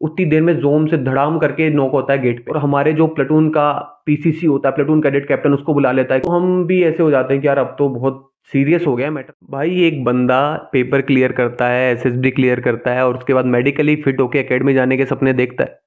उतनी देर में जोम से धड़ाम करके नॉक होता है गेट पे, और हमारे जो प्लेटून का पीसीसी होता है, प्लेटून कैडेट कैप्टन, उसको बुला लेता है। तो हम भी ऐसे हो जाते हैं कि यार अब तो बहुत सीरियस हो गया मैटर। भाई एक बंदा पेपर क्लियर करता है, एसएसबी क्लियर करता है, और उसके बाद मेडिकली फिट होकर एकेडमी जाने के सपने देखता है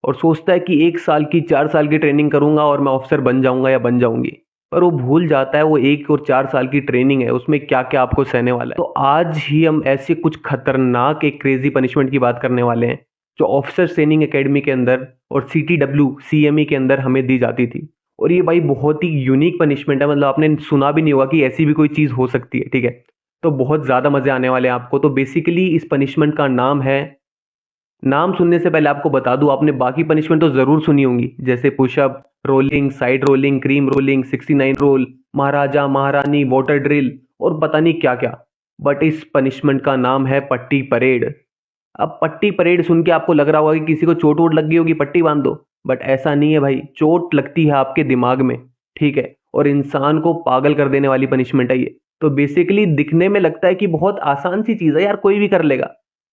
और सोचता है कि 1 साल की 4 साल की ट्रेनिंग करूंगा और मैं ऑफिसर बन जाऊंगा या बन जाऊंगी। पर वो भूल जाता है वो 1 और 4 साल की ट्रेनिंग है, उसमें क्या क्या आपको सहने वाला है। तो आज ही हम ऐसे कुछ खतरनाक एक क्रेजी पनिशमेंट की बात करने वाले हैं जो ऑफिसर ट्रेनिंग एकेडमी के अंदर और सीटीडब्ल्यू सीएमई के अंदर हमें दी जाती थी। और ये भाई बहुत ही यूनिक पनिशमेंट है, मतलब आपने सुना भी नहीं होगा कि ऐसी भी कोई चीज हो सकती है, ठीक है। तो बहुत ज्यादा मजे आने वाले हैं आपको। तो बेसिकली इस पनिशमेंट का नाम है, नाम सुनने से पहले आपको बता दूं, आपने बाकी पनिशमेंट तो जरूर सुनी होंगी, जैसे push up, rolling, side rolling, cream rolling, 69 roll, महाराजा महारानी, वाटर ड्रिल और पता नहीं क्या क्या। बट इस पनिशमेंट का नाम है पट्टी परेड। अब पट्टी परेड सुन के आपको लग रहा होगा कि किसी को चोट वोट लग गई होगी, पट्टी बांध दो। बट ऐसा नहीं है भाई, चोट लगती है आपके दिमाग में, ठीक है, और इंसान को पागल कर देने वाली पनिशमेंट है ये। तो बेसिकली दिखने में लगता है कि बहुत आसान सी चीज है यार, कोई भी कर लेगा,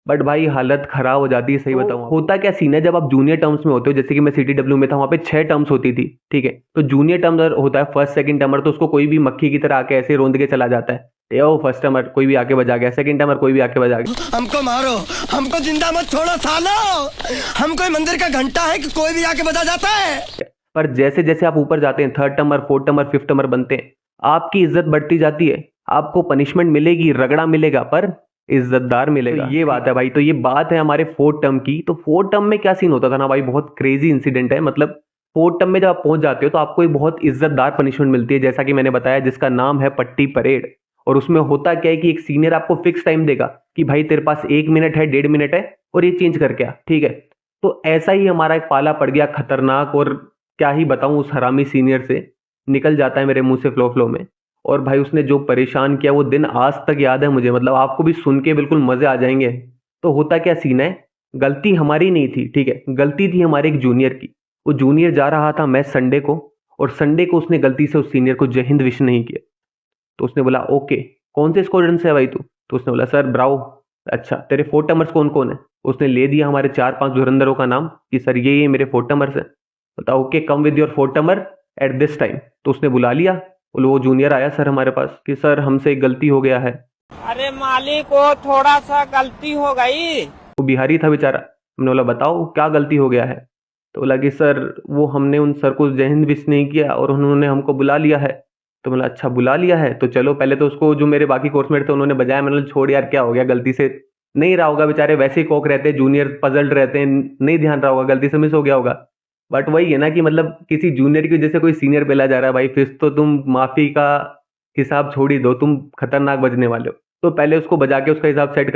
बट भाई हालत खराब हो जाती है। सही बताऊं, होता क्या सीन है, जब आप जूनियर टर्म्स में होते हो, जैसे कि मैं सीटीडब्ल्यू में था, वहां पे 6 टर्म्स होती थी, ठीक है। तो जूनियर टर्म होता है फर्स्ट सेकंड टर्मर, तो उसको कोई भी मक्खी की तरह आके ऐसे रोंद के चला जाता है। वो फर्स्ट टर्मर कोई भी आके बजा गया, सेकंड टर्मर कोई भी आके बजा गया। हमको मारो, हमको जिंदा मत छोड़ो सालो। हम कोई मंदिर का घंटा है कि कोई भी आके बजा जाता है। पर जैसे जैसे आप ऊपर जाते हैं, थर्ड टर्मर, फोर्थ टर्मर, फिफ्थ टर्मर बनते हैं, आपकी इज्जत बढ़ती जाती है। आपको पनिशमेंट मिलेगी, रगड़ा मिलेगा, पर इज्जतदार मिलेगा। तो ये बात है भाई। तो ये बात है हमारे फोर्थ टर्म की। तो फोर्थ टर्म में क्या सीन होता था ना भाई, बहुत क्रेजी इंसिडेंट है। मतलब फोर्थ टर्म में जब आप पहुंच जाते हो तो आपको एक बहुत इज्जतदार पनिशमेंट मिलती है, जैसा कि मैंने बताया, जिसका नाम है पट्टी परेड। और उसमें होता क्या है कि एक सीनियर आपको फिक्स टाइम देगा कि भाई तेरे पास 1 मिनट है, 1.5 मिनट है, और ये चेंज करके आ, ठीक है। तो ऐसा ही हमारा एक पाला पड़ गया खतरनाक, और क्या ही बताऊं, उस हरामी सीनियर से निकल जाता है मेरे मुंह से फ्लो फ्लो में। और भाई उसने जो परेशान किया वो दिन आज तक याद है मुझे, मतलब आपको भी सुन के बिल्कुल मजे आ जाएंगे। तो होता क्या सीन है, गलती हमारी नहीं थी, ठीक है, गलती थी हमारे एक जूनियर की। वो जूनियर जा रहा था मैच संडे को, और संडे को उसने गलती से उस सीनियर को जय हिंद विश नहीं किया। तो उसने बोला ओके, कौन से स्क्वाड्रन से है भाई तू? तो उसने बोला सर ब्रावो। अच्छा, तेरे फोर टमर्स कौन कौन है? उसने ले दिया हमारे 4-5 धुरंधरों का नाम कि सर ये मेरे फोर टमर्स है। बताओ okay, come with your four टमर at this time. तो उसने बुला लिया, वो जूनियर आया सर हमारे पास कि सर हमसे एक गलती हो गया है। अरे मालिक वो थोड़ा सा गलती हो गई। वो बिहारी था बेचारा। हमने बोला बताओ क्या गलती हो गया है? तो बोला कि सर वो हमने उन सर को जय हिंद विश नहीं किया और उन्होंने हमको बुला लिया है। तो बोला अच्छा बुला लिया है तो चलो, पहले तो उसको जो मेरे बाकी कोर्समेट थे उन्होंने बजाया। मैंने बोला छोड़ यार, क्या हो गया, गलती से नहीं रहा होगा, बेचारे वैसे ही कोक रहते हैं, जूनियर पजल्ड रहते हैं, नहीं ध्यान रहा होगा, गलती से मिस हो गया होगा। बट वही है ना कि मतलब किसी जूनियर की वजह से कोई सीनियर पेला जा रहा है भाई, फिर तो तुम माफी का हिसाब छोड़ ही दो, तुम खतरनाक बजने वाले हो। तो पहले उसको बजा के उसका हिसाब सेट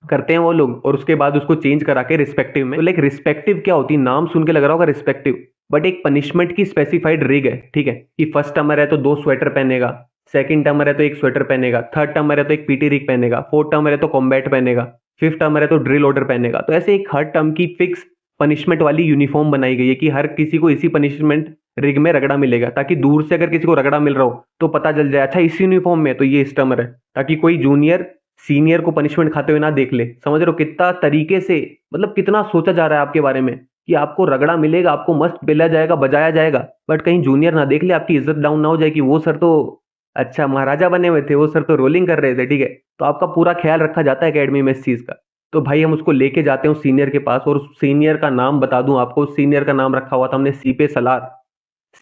करते हैं वो लोग, और उसके बाद उसको चेंज करा के रिस्पेक्टिव में। तो लाइक रिस्पेक्टिव क्या होती है, नाम सुन के लग रहा होगा रिस्पेक्टिव, बट एक पनिशमेंट की स्पेसिफाइड रिग है, ठीक है, कि फर्स्ट टर्मर है तो 2 स्वेटर पहनेगा, सेकंड टर्मर है तो 1 स्वेटर पहनेगा, थर्ड टर्मर है तो एक पीटी रिग पहनेगा, फोर्थ टर्मर है तो कॉम्बैट पहनेगा, फिफ्थ टर्मर है तो ड्रिल ऑर्डर पहनेगा। तो ऐसे एक हर टर्म की फिक्स पनिशमेंट वाली यूनिफॉर्म बनाई गई है कि हर किसी को इसी पनिशमेंट रिग में रगड़ा मिलेगा, ताकि दूर से अगर किसी को रगड़ा मिल रहा हो तो पता चल जाए अच्छा इस यूनिफॉर्म में तो ये इस टर्मर है, ताकि कोई जूनियर सीनियर को पनिशमेंट खाते हुए ना देख ले। समझ रहे हो कितना तरीके से, मतलब कितना सोचा जा रहा है आपके बारे में कि आपको रगड़ा मिलेगा, आपको मस्त बेला जाएगा, बजाया जाएगा, बट कहीं जूनियर ना देख ले, आपकी इज्जत डाउन ना हो जाए कि वो सर तो अच्छा महाराजा बने हुए थे, वो सर तो रोलिंग कर रहे थे, ठीक है। तो आपका पूरा ख्याल रखा जाता है एकेडमी में इस चीज का। तो भाई हम उसको लेके जाते हैं उस सीनियर के पास, और उस सीनियर का नाम बता दूं आपको, उस सीनियर का नाम रखा हुआ था हमने सीपे सलार।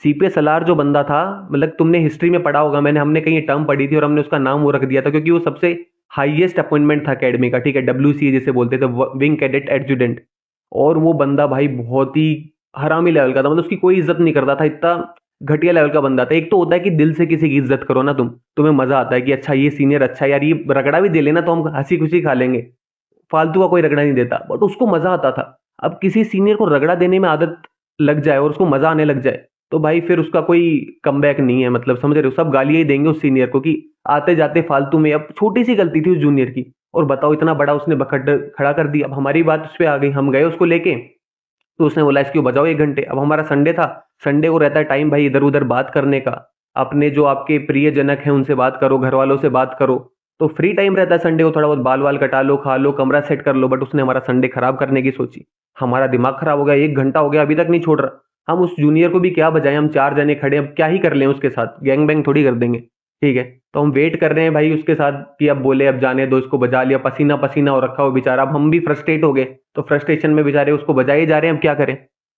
सीपे सलार जो बंदा था, मतलब तुमने हिस्ट्री में पढ़ा होगा, हमने कहीं टर्म पढ़ी थी और हमने उसका नाम वो रख दिया था क्योंकि वो सबसे हाईएस्ट अपॉइंटमेंट था एकेडमी का, ठीक है, WCA जिसे बोलते थे, विंग कैडेट एडजुटेंट। और वो बंदा भाई बहुत ही हरामी लेवल का था, मतलब उसकी कोई इज्जत नहीं करता था, इतना घटिया लेवल का बंदा था। एक तो होता है कि दिल से किसी की इज्जत करो ना, तुम्हें मजा आता है कि अच्छा ये सीनियर अच्छा यार, ये रगड़ा भी दे लेना तो हम हंसी खुशी खा लेंगे, फालतू का कोई रगड़ा नहीं देता, बट उसको मजा आता था। अब किसी सीनियर को रगड़ा देने में आदत लग जाए और उसको मजा आने लग जाए तो भाई फिर उसका कोई कमबैक नहीं है, मतलब समझ रहे हो, सब गालियां ही देंगे उस सीनियर को कि आते जाते फालतू में। अब छोटी सी गलती थी उस जूनियर की, और बताओ इतना बड़ा उसने बखट खड़ा कर दिया। अब हमारी बात उस पर आ गई, हम गए उसको लेके, तो उसने बोला इसको बजाओ 1 घंटे। अब हमारा संडे था, संडे को रहता है टाइम भाई इधर उधर बात करने का, अपने जो आपके प्रियजनक हैं उनसे बात करो, घर वालों से बात करो, तो फ्री टाइम रहता है संडे को, थोड़ा बहुत बाल वाल कटा लो, खा लो, कमरा सेट कर लो। बट उसने हमारा संडे खराब करने की सोची। हमारा दिमाग खराब हो गया, 1 घंटा हो गया अभी तक नहीं छोड़ रहा। हम उस जूनियर को भी क्या बजाएं, हम 4 जने खड़े हैं, अब क्या ही कर लें उसके साथ, गैंग बैंग थोड़ी कर देंगे, ठीक है। तो हम वेट कर रहे हैं भाई उसके साथ कि अब बोले अब जाने दो इसको, बजा लिया, पसीना पसीना हो रखा हो बेचारा। अब हम भी फ्रस्ट्रेट हो गए, तो फ्रस्ट्रेशन में बेचारे उसको बजाए जा रहे हैं, अब क्या करें।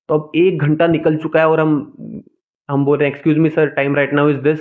तो अब 1 घंटा निकल चुका है और हम बोल रहे हैं excuse me sir, time right now is this.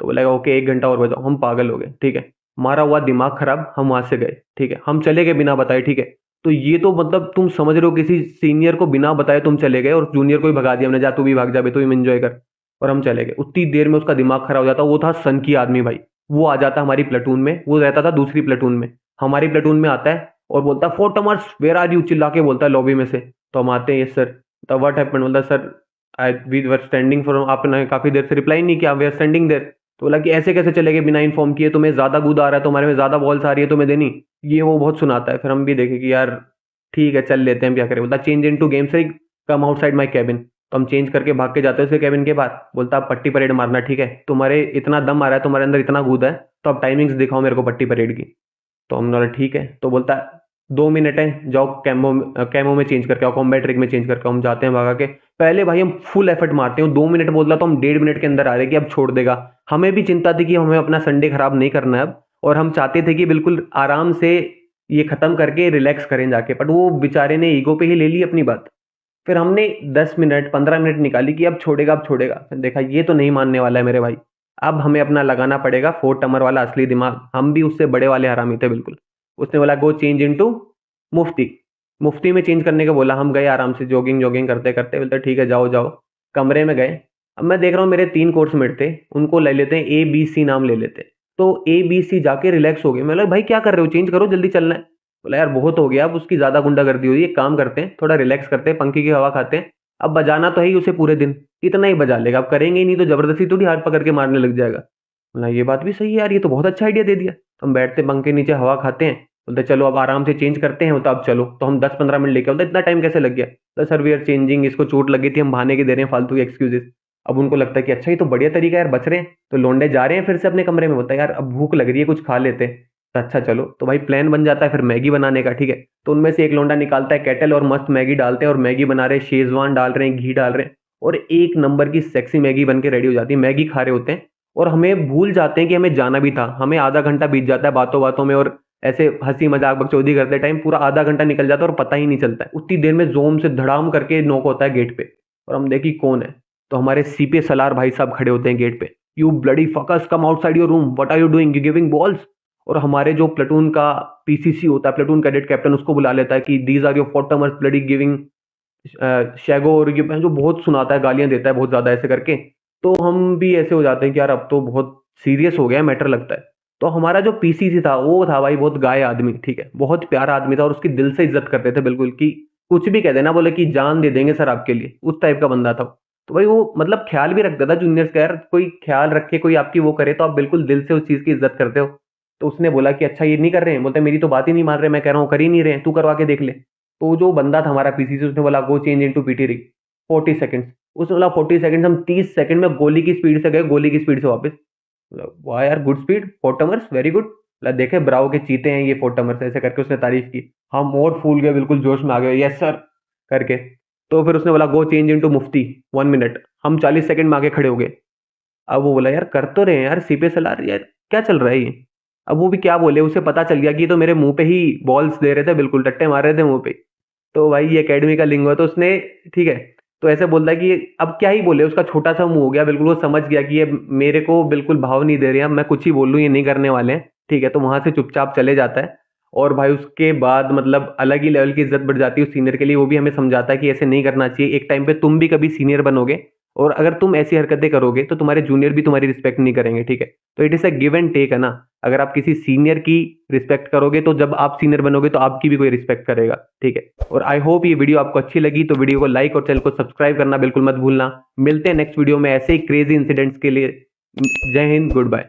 तो बोलेगा ओके 1 घंटा और बजाओ। हम पागल हो गए, ठीक है, हमारा हुआ दिमाग खराब, हम वहां से गए, ठीक है, हम चले गए बिना बताए, ठीक है। तो ये तो मतलब तुम समझ रहे हो, किसी सीनियर को बिना बताए तुम चले गए और जूनियर को भी भगा दिया हमने, जा तू भी भाग जा बे, तू भी एंजॉय कर। और हम चले गए, उतनी देर में उसका दिमाग खराब हो जाता। वो था सन की आदमी भाई, वो आ जाता हमारी प्लेटून में, वो रहता था दूसरी प्लेटून में, हमारी प्लेटून में आता है और बोलता है 4 टमर्स वेयर आर यू, चिल्ला के बोलता है लॉबी में से। तो हम आते हैं, यस सर। तो व्हाट हैपेंड, बोलता sir I we were standing for, आपने काफी देर से रिप्लाई नहीं किया, वी आर स्टैंडिंग देर। तो बोला कि ऐसे कैसे चले गए बिना इन्फॉर्म किए, तुम्हें ज्यादा गुद आ रहा है, तुम्हारे में ज्यादा बॉल्स आ रही है, तुम्हें देनी, ये वो बहुत सुनाता है। फिर हम भी देखे कि यार ठीक है चल लेते हैं, क्या करें। बोलता चेंज इन टू गेम से कम आउटसाइड माई कैबिन। तो हम चेंज करके भाग के जाते हैं उसके कैबिन के बाहर। बोलता आप पट्टी परेड मारना, ठीक है, तुम्हारे इतना दम आ रहा है, तुम्हारे अंदर इतना कूद है, तो अब टाइमिंग्स दिखाओ मेरे को पट्टी परेड की। तो हमने बोला ठीक है। तो बोलता है 2 मिनट है, जाओ कैमो में चेंज करके आओ, कॉम्बैट ट्रिक में चेंज करके आओ। हम जाते हैं भागा के, पहले भाई हम फुल एफर्ट मारते हैं, 2 मिनट बोलता तो हम 1.5 मिनट के अंदर आ रहे कि अब छोड़ देगा। हमें भी चिंता थी कि हमें अपना संडे खराब नहीं करना है अब, और हम चाहते थे कि बिल्कुल आराम से ये खत्म करके रिलैक्स करें जाके, बट वो बेचारे ने ईगो पे ही ले ली अपनी बात। फिर हमने 10 मिनट 15 मिनट निकाली कि अब छोड़ेगा अब छोड़ेगा। फिर देखा ये तो नहीं मानने वाला है मेरे भाई, अब हमें अपना लगाना पड़ेगा 4 टमर वाला असली दिमाग। हम भी उससे बड़े वाले हरामी थे बिल्कुल। उसने बोला गो चेंज इनटू मुफ्ती। मुफ्ती में चेंज करने को बोला। हम गए आराम से, जॉगिंग करते करते, बोलते ठीक है जाओ जाओ। कमरे में गए। अब मैं देख रहा हूँ मेरे 3 कोर्स मेट थे, उनको ले लेते हैं, ए बी सी नाम ले लेते। तो ए बी सी जाके रिलैक्स हो गए। मैं बोला भाई क्या कर रहे हो, चेंज करो जल्दी चलना है। बोला यार बहुत हो गया, अब उसकी ज्यादा गुंडागर्दी हुई है, एक काम करते हैं थोड़ा रिलैक्स करते हैं, पंखे की हवा खाते हैं। अब बजाना तो है ही उसे पूरे दिन, इतना ही बजा लेगा, अब करेंगे ही नहीं तो जबरदस्ती थोड़ी हाथ पकड़ के मारने लग जाएगा। बोला ये बात भी सही है यार, ये तो बहुत अच्छा आइडिया दे दिया। तो हम बैठते पंखे नीचे हवा खाते हैं। बोलते चलो अब आराम से चेंज करते हैं। बोलता अब चलो। तो हम 10-15 मिनट लेके, बोलते इतना टाइम कैसे लग गया। तो सर वी आर चेंजिंग, इसको चोट लगी थी, हम बहाने के दे रहे हैं फालतू के एक्सक्यूजेस। अब उनको लगता है कि अच्छा ये तो बढ़िया तरीका है यार, बच रहे हैं। तो लोंडे जा रहे हैं फिर से अपने कमरे में। बोलता है यार अब भूख लग रही है, कुछ खा लेते हैं। तो अच्छा चलो, तो भाई प्लान बन जाता है फिर मैगी बनाने का, ठीक है। तो उनमें से एक लोंडा निकालता है केटल और मस्त मैगी डालते हैं और मैगी बना रहे हैं, शेजवान डाल रहे हैं, घी डाल रहे हैं, और एक नंबर की सेक्सी मैगी बन के रेडी हो जाती है। मैगी खा रहे होते हैं और हमें भूल जाते हैं कि हमें जाना भी था। हमें आधा घंटा बीत जाता है बातों बातों में, और ऐसे हंसी मजाक बकचोदी करते टाइम पूरा आधा घंटा निकल जाता है और पता ही नहीं चलता है। उतनी देर में जोम से धड़ाम करके नॉक होता है गेट पे, और हम देखी कौन है। तो हमारे सीपीए सलार भाई साहब खड़े होते हैं गेट पे। You bloody fucks come outside your room, what are you doing, you giving balls. और हमारे जो प्लेटून का पीसीसी होता है, प्लेटून कैडेट कैप्टन, उसको बुला लेता है कि दीज आर योर फोटोमर्स ब्लडी गिविंग शैगो, और ये जो बहुत सुनाता है, गालियां देता है बहुत ज्यादा ऐसे करके। तो हम भी ऐसे हो जाते हैं कि यार अब तो बहुत सीरियस हो गया मैटर लगता है। तो हमारा जो पीसीसी था वो था भाई बहुत गाय आदमी, ठीक है, बहुत प्यारा आदमी था, और उसकी दिल से इज्जत करते थे बिल्कुल, कि कुछ भी कह देना, बोले कि जान दे देंगे सर आपके लिए, उस टाइप का बंदा था। तो भाई वो मतलब ख्याल भी रखता था जूनियर्स का, यार कोई ख्याल रखे, कोई आपकी वो करे तो आप बिल्कुल दिल से उस चीज की इज्जत करते हो। तो उसने बोला कि अच्छा ये नहीं कर रहे हैं। बोलते मेरी तो बात ही नहीं मान रहे, मैं कह रहा हूँ कर ही नहीं रहे हैं, तू करवा के देख ले। तो जो बंदा था हमारा पीसीसी, उसने बोला go change into PT rig 40 seconds. उसने बोला 40 सेकंड्स, हम 30 सेकंड में गोली की स्पीड से गए, गोली की स्पीड से वापस। वाह यार good speed, 4 tumours very good. देखे ब्राउ के चीते हैं ये 4 टमर्स, ऐसे करके उसने तारीफ की। हम और फूल गए, बिल्कुल जोश में आ गए, यस सर करके। तो फिर उसने बोला गो चेंज इनटू मुफ्ती 1 मिनट। हम 40 सेकंड में आगे खड़े हो गए। अब वो बोला यार कर तो रहे हैं यार, सीपे सलार यार क्या चल रहा है ये। अब वो भी क्या बोले, उसे पता चल गया कि ये तो मेरे मुंह पे ही बॉल्स दे रहे थे, बिल्कुल टट्टे मार रहे थे मुंह पे। तो भाई ये एकेडमी का लिंग है, तो उसने ठीक है, तो ऐसे बोलता है कि अब क्या ही बोले, उसका छोटा सा मुंह हो गया बिल्कुल, वो समझ गया कि ये मेरे को बिल्कुल भाव नहीं दे रहे हैं, मैं कुछ ही बोल लूँ ये नहीं करने वाले हैं, ठीक है। तो वहां से चुपचाप चले जाता है। और भाई उसके बाद मतलब अलग ही लेवल की इज्जत बढ़ जाती है उस सीनियर के लिए। वो भी हमें समझाता है कि ऐसे नहीं करना चाहिए, एक टाइम पे तुम भी कभी सीनियर बनोगे, और अगर तुम ऐसी हरकतें करोगे तो तुम्हारे जूनियर भी तुम्हारी रिस्पेक्ट नहीं करेंगे, ठीक है। तो it is a give and take है ना। अगर आप किसी सीनियर की रिस्पेक्ट करोगे तो जब आप सीनियर बनोगे तो आपकी भी कोई रिस्पेक्ट करेगा, ठीक है। और आई होप ये वीडियो आपको अच्छी लगी, तो वीडियो को लाइक और चैनल को सब्सक्राइब करना बिल्कुल मत भूलना। मिलते हैं नेक्स्ट वीडियो में ऐसे ही क्रेजी इंसिडेंट्स के लिए। जय हिंद, गुड बाय।